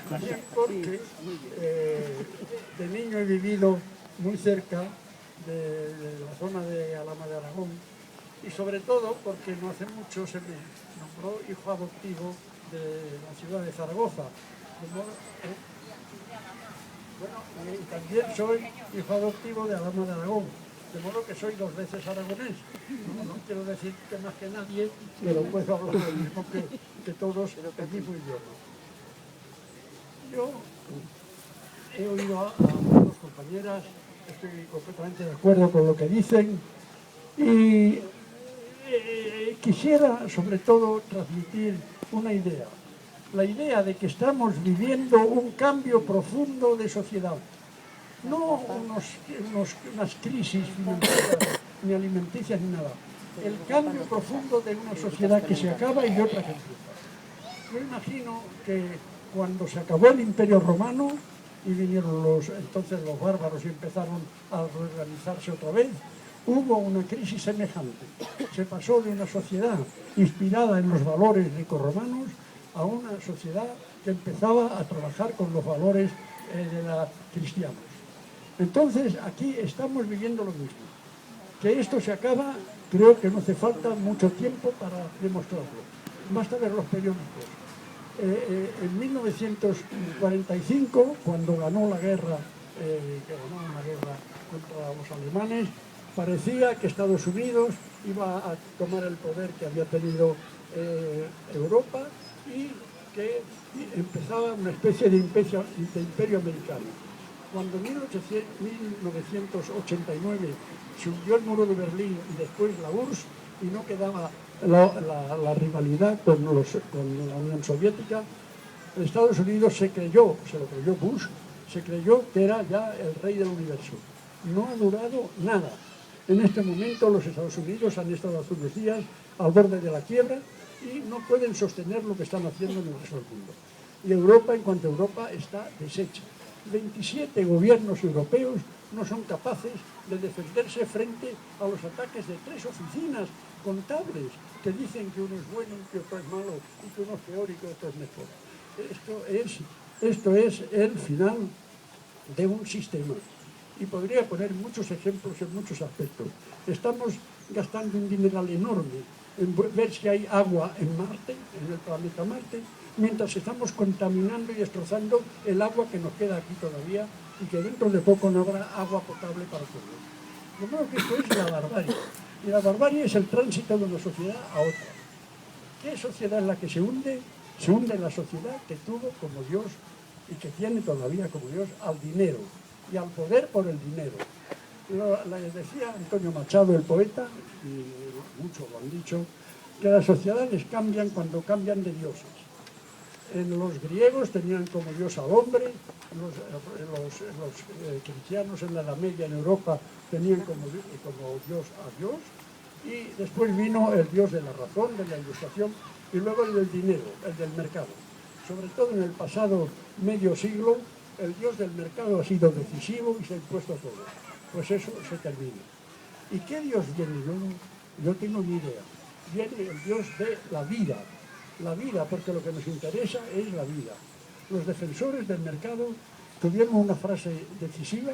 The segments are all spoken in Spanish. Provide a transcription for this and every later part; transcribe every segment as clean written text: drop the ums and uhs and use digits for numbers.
También porque de niño he vivido muy cerca de la zona de Alhama de Aragón, y sobre todo porque no hace mucho se me nombró hijo adoptivo de la ciudad de Zaragoza. Bueno, y también soy hijo adoptivo de Alhama de Aragón, de modo que soy 2 veces aragonés. No quiero decir que más que nadie, pero puedo hablar lo mismo que todos el mismo idioma. Yo he oído a dos compañeras, estoy completamente de acuerdo con lo que dicen, y quisiera sobre todo transmitir una idea. La idea de que estamos viviendo un cambio profundo de sociedad, no unas crisis financieras, ni alimenticias, ni nada. El cambio profundo de una sociedad que se acaba y de otra que empieza. Yo imagino que cuando se acabó el Imperio Romano y vinieron entonces los bárbaros y empezaron a reorganizarse otra vez, hubo una crisis semejante. Se pasó de una sociedad inspirada en los valores grecorromanos a una sociedad que empezaba a trabajar con los valores cristianos. Entonces, aquí estamos viviendo lo mismo. Que esto se acaba, creo que no hace falta mucho tiempo para demostrarlo. Basta ver los periódicos. En 1945, cuando ganó la guerra, contra los alemanes, parecía que Estados Unidos iba a tomar el poder que había tenido Europa y que empezaba una especie de imperio americano. Cuando en 1989 se hundió el muro de Berlín y después la URSS y no quedaba la rivalidad con la Unión Soviética, Estados Unidos se lo creyó Bush, se creyó que era ya el rey del universo. No ha durado nada. En este momento los Estados Unidos han estado hace unos días al borde de la quiebra y no pueden sostener lo que están haciendo en el resto del mundo. Y Europa, en cuanto a Europa, está deshecha. 27 gobiernos europeos no son capaces de defenderse frente a los ataques de 3 oficinas contables que dicen que uno es bueno y que otro es malo y que uno es peor y que otro es mejor. Esto es el final de un sistema. Y podría poner muchos ejemplos en muchos aspectos. Estamos gastando un dineral enorme en ver si hay agua en Marte, en el planeta Marte, mientras estamos contaminando y destrozando el agua que nos queda aquí todavía y que dentro de poco no habrá agua potable para todos. De modo que esto es la barbarie. Y la barbarie es el tránsito de una sociedad a otra. ¿Qué sociedad es la que se hunde? Se hunde la sociedad que tuvo como Dios y que tiene todavía como Dios al dinero y al poder por el dinero. Decía Antonio Machado, el poeta, y muchos lo han dicho, que las sociedades cambian cuando cambian de dioses. Los griegos tenían como dios al hombre, los cristianos en la Edad Media en Europa tenían como dios a Dios, y después vino el dios de la razón, de la ilustración, y luego el del dinero, el del mercado. Sobre todo en el pasado medio siglo, el dios del mercado ha sido decisivo y se ha impuesto todo. Pues eso se termina. ¿Y qué dios viene? Yo tengo ni idea. Viene el dios de la vida, porque lo que nos interesa es la vida. Los defensores del mercado tuvieron una frase decisiva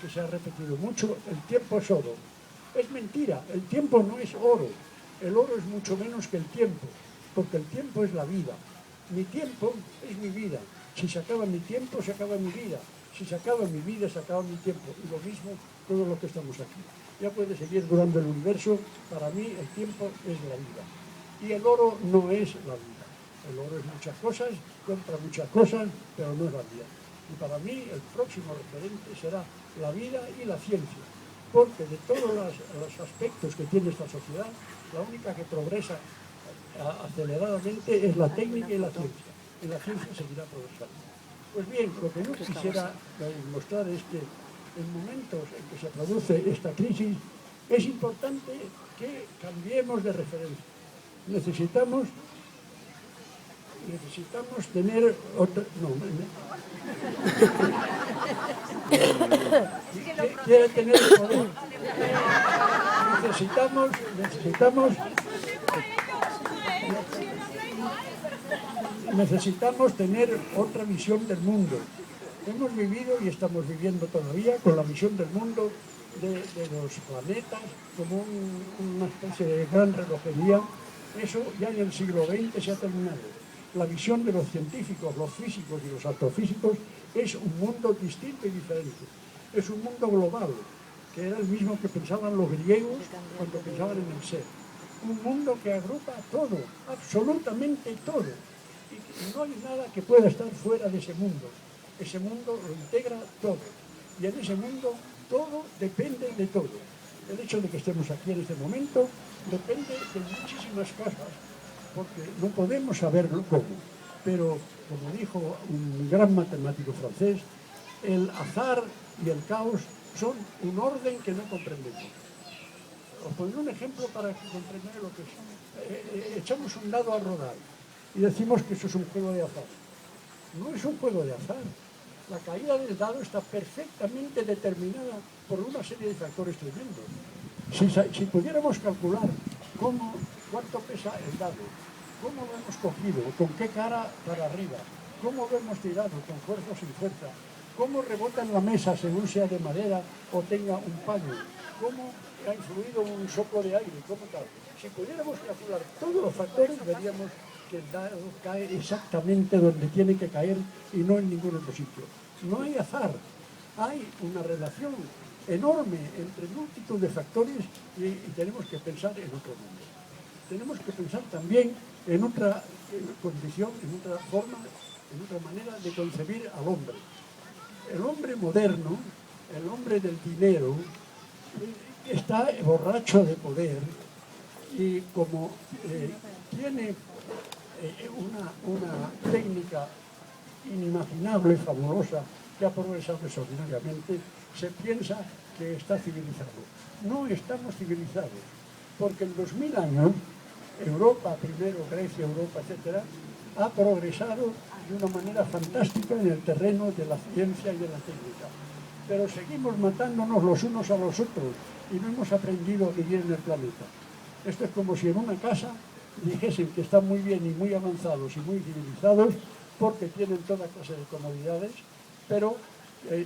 que se ha repetido mucho: el tiempo es oro. Es mentira, el tiempo no es oro. El oro es mucho menos que el tiempo, porque el tiempo es la vida. Mi tiempo es mi vida. Si se acaba mi tiempo, se acaba mi vida. Si se acaba mi vida, se acaba mi tiempo. Y lo mismo todo lo que estamos aquí. Ya puede seguir durando el universo. Para mí el tiempo es la vida. Y el oro no es la vida. El oro es muchas cosas, compra muchas cosas, pero no es la vida. Y para mí el próximo referente será la vida y la ciencia. Porque de todos los aspectos que tiene esta sociedad, la única que progresa aceleradamente es la técnica y la ciencia. Y la ciencia seguirá progresando. Pues bien, lo que yo quisiera mostrar es que en momentos en que se produce esta crisis es importante que cambiemos de referencia. Necesitamos tener otra... No, quiere tener el poder. necesitamos tener otra visión del mundo. Hemos vivido y estamos viviendo todavía con la visión del mundo de los planetas como una especie de gran relojería. Eso ya en el siglo XX se ha terminado. La visión de los científicos, los físicos y los astrofísicos es un mundo distinto y diferente. Es un mundo global, que era el mismo que pensaban los griegos cuando pensaban en el ser. Un mundo que agrupa todo, absolutamente todo. Y no hay nada que pueda estar fuera de ese mundo. Ese mundo lo integra todo. Y en ese mundo todo depende de todo. El hecho de que estemos aquí en este momento depende de muchísimas cosas, porque no podemos saberlo cómo. Pero, como dijo un gran matemático francés, el azar y el caos son un orden que no comprendemos. Os pondré un ejemplo para que comprendáis lo que es. Echamos un dado a rodar y decimos que eso es un juego de azar. No es un juego de azar. La caída del dado está perfectamente determinada por una serie de factores tremendos. Si pudiéramos calcular cuánto pesa el dado, cómo lo hemos cogido, con qué cara para arriba, cómo lo hemos tirado, con fuerza o sin fuerza, cómo rebota en la mesa según sea de madera o tenga un paño, cómo ha influido un soplo de aire, cómo tal. Si pudiéramos calcular todos los factores, veríamos que el dado cae exactamente donde tiene que caer y no en ningún otro sitio. No hay azar, hay una relación enorme entre multitud de factores y tenemos que pensar en otro mundo. Tenemos que pensar también en otra condición, en otra forma, en otra manera de concebir al hombre. El hombre moderno, el hombre del dinero, está borracho de poder y como tiene una técnica inimaginable, fabulosa, que ha progresado extraordinariamente, se piensa que está civilizado. No estamos civilizados, porque en 2000 años, Europa, primero Grecia, Europa, etcétera, ha progresado de una manera fantástica en el terreno de la ciencia y de la técnica. Pero seguimos matándonos los unos a los otros y no hemos aprendido a vivir en el planeta. Esto es como si en una casa dijesen que están muy bien y muy avanzados y muy civilizados porque tienen toda clase de comodidades, pero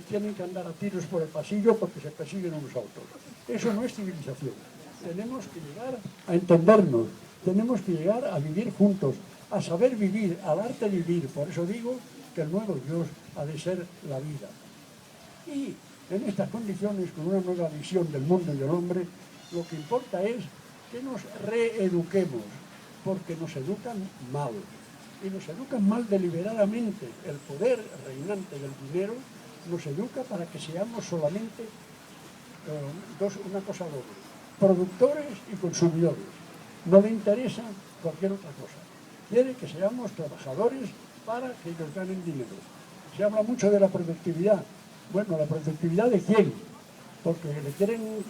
tienen que andar a tiros por el pasillo porque se persiguen unos a otros. Eso no es civilización. Tenemos que llegar a entendernos, tenemos que llegar a vivir juntos, a saber vivir, al arte de vivir. Por eso digo que el nuevo Dios ha de ser la vida. Y en estas condiciones, con una nueva visión del mundo y del hombre, lo que importa es que nos reeduquemos, porque nos educan mal. Y nos educan mal deliberadamente. El poder reinante del dinero nos educa para que seamos solamente una cosa doble: productores y consumidores. No le interesa cualquier otra cosa. Quiere que seamos trabajadores para que ellos ganen dinero. Se habla mucho de la productividad. Bueno, ¿la productividad de quién? Porque le quieren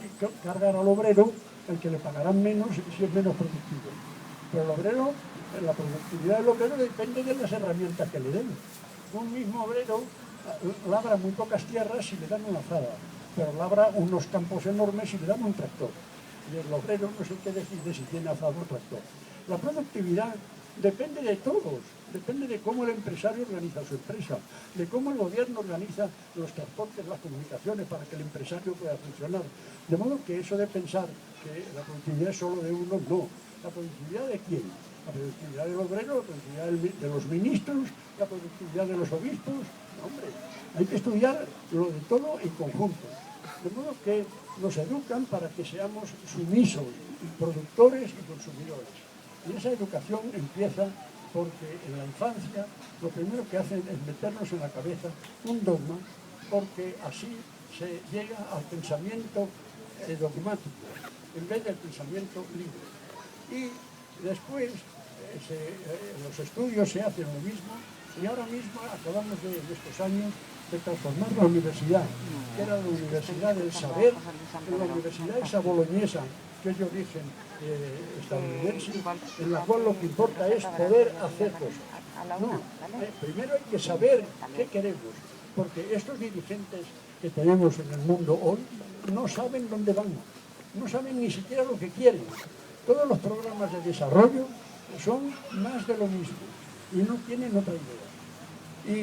cargar al obrero el que le pagarán menos si es menos productivo. Pero el obrero, la productividad del obrero depende de las herramientas que le den. Un mismo obrero labra muy pocas tierras si le dan una azada, pero labra unos campos enormes si le dan un tractor. Y el obrero no es el que decide si tiene azada o tractor. La productividad depende de todos, depende de cómo el empresario organiza su empresa, de cómo el gobierno organiza los transportes, las comunicaciones para que el empresario pueda funcionar. De modo que eso de pensar que la productividad es solo de uno, no. ¿La productividad de quién? La productividad del obrero, la productividad de los ministros, la productividad de los obispos. No, hombre, hay que estudiar lo de todo en conjunto. De modo que nos educan para que seamos sumisos, productores y consumidores. Y esa educación empieza porque en la infancia lo primero que hacen es meternos en la cabeza un dogma, porque así se llega al pensamiento dogmático en vez del pensamiento libre. Y después los estudios se hacen lo mismo y ahora mismo acabamos en estos años de transformar la universidad, que era la universidad del saber, en la universidad esa boloñesa, que es de origen estadounidense, en la cual lo que importa es poder hacer cosas. No, primero hay que saber qué queremos, porque estos dirigentes que tenemos en el mundo hoy no saben dónde van, no saben ni siquiera lo que quieren. Todos los programas de desarrollo son más de lo mismo. y no tienen otra idea.